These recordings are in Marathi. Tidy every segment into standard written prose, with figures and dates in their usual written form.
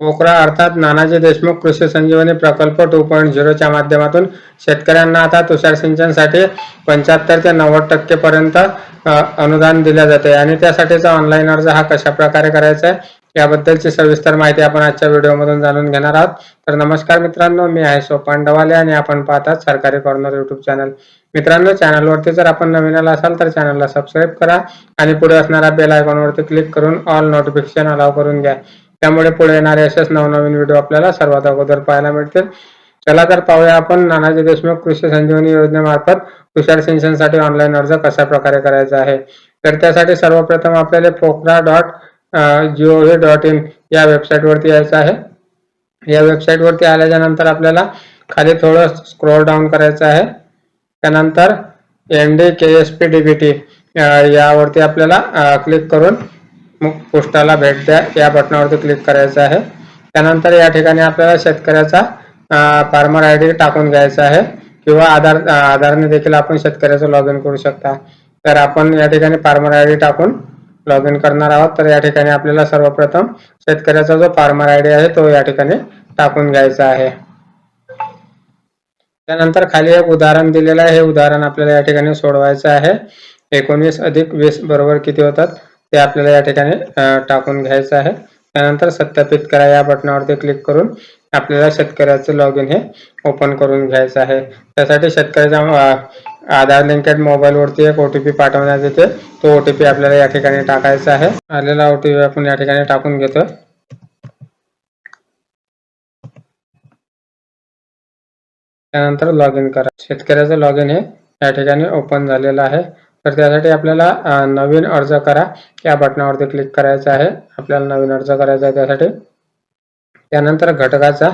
पोकरा अर्थात नानाजी देशमुख कृषी संजीवनी प्रकल्प 2.0 च्या माध्यमातून शेतकऱ्यांना आता तुषार सिंचनसाठी 75 ते 90% पर्यंत अनुदान दिले जाते आणि त्यासाठीचा ऑनलाईन अर्ज हा कशा प्रकारे करायचा आहे याबद्दलची सविस्तर माहिती आपण आजच्या व्हिडिओमधून जाणून घेणार आहोत। तर नमस्कार मित्रांनो, मी आहे सोपान डवाले आणि आपण पाहतात सरकारी कॉर्नर यूट्यूब चॅनल। मित्रांनो, चॅनलवरती जर आपण नवीन आला असाल तर चॅनलला सबस्क्राईब करा आणि पुढे असणाऱ्या बेल आयकॉनवरती क्लिक करून ऑल नोटिफिकेशन अलाउ करून घ्या, त्यामुळे पुढे येणारे असेच नवनवीन व्हिडिओ आपल्याला सर्वात अगोदर पाहायला मिळतील। चला तर पाहूया आपण नानाजी देशमुख कृषी संजीवनी योजनेमार्फत तुषार सिंचनसाठी ऑनलाईन अर्ज कशा प्रकारे करायचा आहे। तर त्यासाठी सर्वप्रथम आपल्याला pokra.gov.in या वेबसाईट वरती यायचं आहे। या वेबसाईट वरती आल्याच्या नंतर आपल्याला खाली थोडं स्क्रॉल डाऊन करायचं आहे। त्यानंतर NDKSPDBT यावरती आपल्याला क्लिक करून पोस्टाला भेट द्या या बटनावरती क्लिक करायचं आहे। त्यानंतर या ठिकाणी आपल्याला शेतकऱ्याचा फार्मर आयडी टाकून घ्यायचा आहे किंवा आधारने देखील आपण शेतकऱ्याचं लॉग इन करू शकता। तर आपण या ठिकाणी फार्मर आयडी टाकून लॉग इन करणार आहोत। तर या ठिकाणी आपल्याला सर्वप्रथम शेतकऱ्याचा जो फार्मर आयडी आहे तो या ठिकाणी टाकून घ्यायचा आहे। त्यानंतर खाली एक उदाहरण दिलेलं आहे, हे उदाहरण आपल्याला या ठिकाणी सोडवायचं आहे। 19 + 20 बरोबर किती होतात ते आपल्याला या ठिकाणी टाकून घ्यायचं आहे। त्यानंतर सत्यापित करा या बटनावरती क्लिक करून आपल्याला शेतकऱ्याचे लॉग इन हे ओपन करून घ्यायचं आहे। त्यासाठी शेतकऱ्याच्या आधार लिंकेड मोबाईल वरती एक OTP पाठवण्यात येते, तो OTP आपल्याला या ठिकाणी टाकायचा आहे। आलेला OTP आपण या ठिकाणी टाकून घेतो। त्यानंतर लॉग इन करा। शेतकऱ्याचं लॉग इन हे या ठिकाणी ओपन झालेलं आहे। तर त्यासाठी आपल्याला नवीन अर्ज करा या बटनावरती क्लिक करायचं आहे। आपल्याला नवीन अर्ज करायचा आहे त्यासाठी। त्यानंतर घटकाचा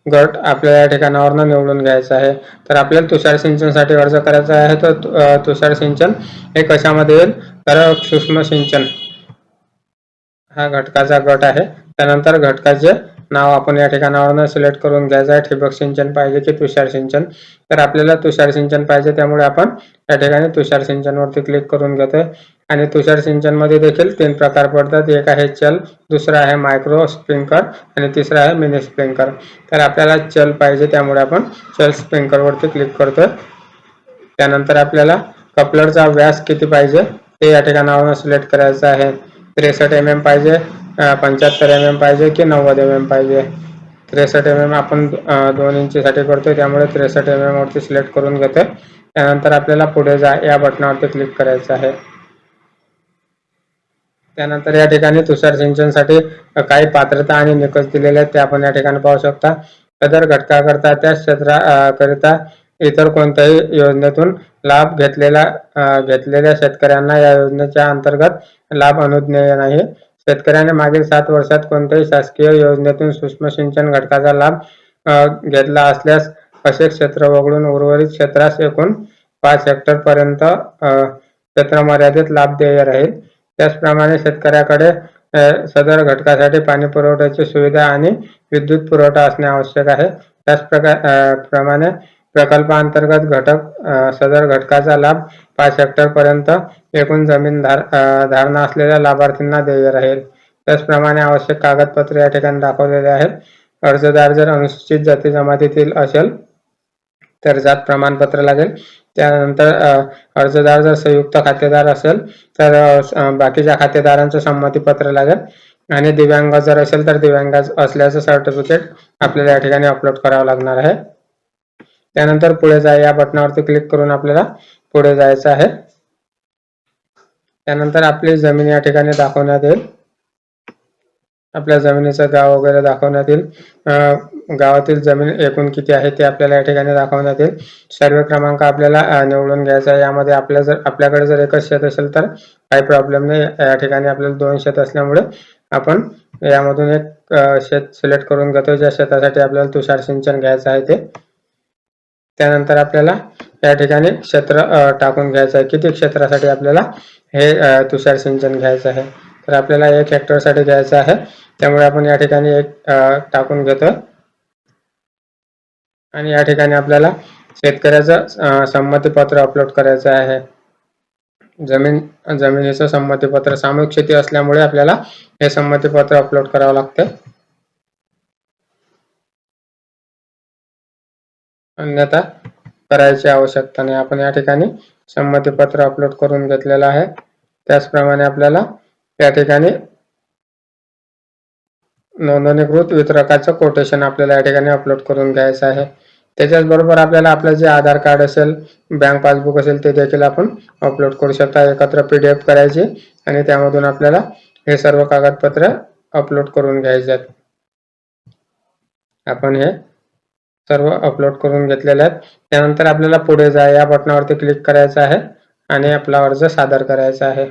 गट आपल्या या ठिकाणावरून निवडून घ्यायचा आहे। तर आपल्याला तुषार सिंचनसाठी अर्ज करायचा आहे, तर तुषार सिंचन हे कशामध्ये येईल तर सूक्ष्म सिंचन हा घटकाचा गट आहे। त्यानंतर घटकाचे नाव आपण या ठिकाणावरून सिलेक्ट करून घ्यायचं आहे, ठिबक सिंचन पाहिजे की तुषार सिंचन। तर आपल्याला तुषार सिंचन पाहिजे, त्यामुळे आपण या ठिकाणी तुषार सिंचन वरती क्लिक करून घेतोय। आणि तुषार सिंचन मध्ये देखील 3 प्रकार पडतात, एक आहे चल, दुसरा आहे मायक्रो स्प्रिंकलर आणि तिसरा आहे मिनी स्प्रिंकलर। तर आपल्याला चल पाहिजे, त्यामुळे आपण चल स्प्रिंकलर वरती क्लिक करतोय। त्यानंतर आपल्याला कपलरचा व्यास किती पाहिजे ते या ठिकाणावरून सिलेक्ट करायचं आहे। 63 mm पाहिजे, 75 mm पाहिजे की 90 mm पाहिजे। 63 mm आपण 2 इंचीसाठी करतोय, त्यामुळे 63 mm वरती सिलेक्ट करून घेतोय। त्यानंतर आपल्याला पुढे जा या बटनावरती क्लिक करायचं आहे। त्यानंतर या ठिकाणी तुषार सिंचनसाठी काही पात्रता आणि निकष दिलेले आहेत ते आपण या ठिकाणी पाहू शकता। सदर घटकाकरता त्या क्षेत्राकरिता इतर कोणत्याही योजनेतून लाभ घेतलेल्या शेतकऱ्यांना या योजनेच्या अंतर्गत लाभ अनुज्ञेय नाही। शेतकऱ्याने मागील 7 वर्षात कोणत्याही शासकीय योजनेतून सूक्ष्म सिंचन घटकाचा लाभ घेतला असल्यास असे क्षेत्र वगळून उर्वरित क्षेत्रास एकूण 5 हेक्टर पर्यंत क्षेत्र मर्यादित लाभ देय राहील। त्याचप्रमाणे शेतकऱ्याकडे सदर घटकासाठी पाणी पुरवठ्याची सुविधा आणि विद्युत पुरवठा असणे आवश्यक आहे। त्याचप्रमाणे प्रकल्पांतर्गत सदर घटकाचा लाभ 5 हेक्टर पर्यंत एकूण जमीन धारणा असलेल्या लाभार्थींना देय राहील। त्याचप्रमाणे आवश्यक कागदपत्रे या ठिकाणी दाखवलेले आहेत। अर्जदार जर अनुसूचित जाती जमातीतील असेल तर जात प्रमाणपत्र लागेल। त्यानंतर अर्जदार जर संयुक्त खातेदार असेल तर बाकीच्या खातेदारांचं संमतीपत्र लागेल आणि दिव्यांग जर असेल तर दिव्यांग असल्याचं सर्टिफिकेट आपल्याला या ठिकाणी अपलोड करावं लागणार आहे। त्यानंतर पुढे जा या बटनावरती क्लिक करून आपल्याला पुढे जायचं आहे। त्यानंतर आपली जमीन या ठिकाणी दाखवण्यात येईल, आपल्या जमिनीचं गाव वगैरे दाखवण्यात येईल। गावातील जमीन एकूण किती आहे ते आपल्याला या ठिकाणी दाखवण्यात येईल। सर्वे क्रमांक आपल्याला निवडून घ्यायचा आहे। यामध्ये आपल्याकडे जर एकच शेत असेल तर काही प्रॉब्लेम नाही। या ठिकाणी आपल्याला 2 शेत असल्यामुळे आपण यामधून एक शेत सिलेक्ट करून घेतो ज्या शेतासाठी आपल्याला तुषार सिंचन घ्यायचं आहे ते। त्यानंतर आपल्याला या ठिकाणी क्षेत्र टाकून घ्यायचं आहे, किती क्षेत्रासाठी आपल्याला हे तुषार सिंचन घ्यायचं आहे। तर आपल्याला 1 हेक्टर साठी घ्यायचं आहे, त्यामुळे आपण या ठिकाणी 1 टाकून घेतो आणि या ठिकाणी आपल्याला शेतकऱ्याचं संमतीपत्र अपलोड करायचं आहे। जमिनीचं संमतीपत्र सामूहिक शेती असल्यामुळे आपल्याला हे संमतीपत्र अपलोड करावं लागतं। अन्यथा करायची आवश्यकता नाही. आपण या ठिकाणी संमतीपत्र अपलोड करून घेतलेलं आहे. त्याचप्रमाणे आपल्याला या ठिकाणी नोंदणीकृत वितरकाचं कोटेशन आपल्याला या ठिकाणी अपलोड करून घ्यायचं आहे. त्याच्याच बरोबर आपल्याला आपलं जे आधार कार्ड असेल, बँक पासबुक असेल ते देखील आपण अपलोड करू शकता. एकत्र PDF करायची आणि त्यामधून आपल्याला हे सर्व कागदपत्र अपलोड करून घ्यायचे आहेत. आपण हे सर्व अपलोड करून घेतलेले आहेत. त्यानंतर आपल्याला पुढे जा या बटनावरती क्लिक करायचं आहे आणि आपला अर्ज सादर करायचा आहे.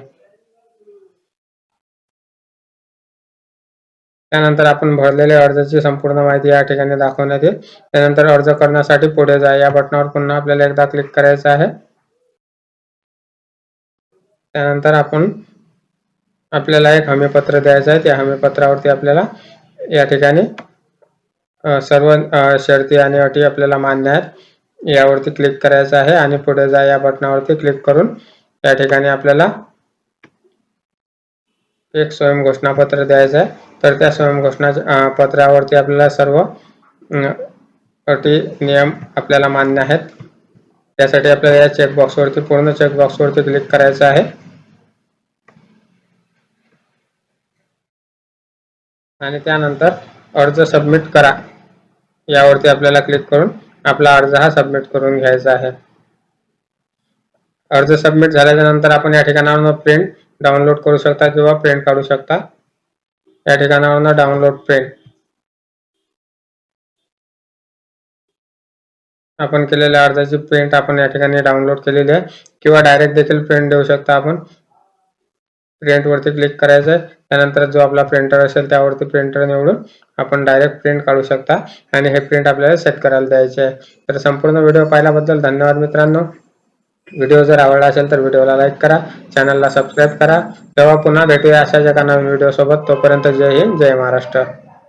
त्यानंतर आपण भरलेल्या अर्जाची संपूर्ण माहिती या ठिकाणी दाखवण्यात येईल. त्यानंतर अर्ज करण्यासाठी पुढे जा या बटनावर पुन्हा आपल्याला एकदा क्लिक करायचं आहे. त्यानंतर आपल्याला एक हमीपत्र द्यायचं आहे. त्या हमीपत्रावरती आपल्याला या ठिकाणी सर्व शर्ती आणि अटी आपल्याला मान्य आहेत यावरती क्लिक करायचं आहे आणि पुढे जा या बटनावरती क्लिक करून या ठिकाणी आपल्याला एक स्वयं घोषणापत्र द्यायचं आहे. तर त्या स्वयं घोषणा पत्रावरती आपल्याला सर्व अटी नियम आपल्याला मान्य आहेत. त्यासाठी आपल्याला या चेकबॉक्सवरती पूर्ण चेकबॉक्सवरती क्लिक करायचं आहे आणि त्यानंतर अर्ज सबमिट करा यावरती आपल्याला क्लिक करून आपला अर्ज हा सबमिट करून घ्यायचा आहे. अर्ज सबमिट झाल्याच्या नंतर आपण या ठिकाणावरून प्रिंट डाउनलोड करू शकता किंवा प्रिंट काढू शकता. या ठिकाणावरून डाउनलोड प्रिंट आपण केलेल्या अर्जाची प्रिंट आपण या ठिकाणी डाउनलोड केलेली आहे किंवा डायरेक्ट देखील प्रिंट देऊ शकता. आपण प्रिंट वरती क्लिक करायचं आहे. त्यानंतर जो आपला प्रिंटर असेल त्यावरती प्रिंटर निवडून आपण डायरेक्ट प्रिंट काढू शकता आणि हे प्रिंट आपल्याला सेट करायला द्यायचे आहे. तर संपूर्ण व्हिडिओ पाहिल्याबद्दल धन्यवाद मित्रांनो. व्हिडिओ जर आवडला असेल तर व्हिडिओला लाईक करा, चॅनलला सबस्क्राईब करा. तेव्हा पुन्हा भेटूया अशाच एका नवीन व्हिडिओ सोबत. तोपर्यंत जय हिंद, जय महाराष्ट्र.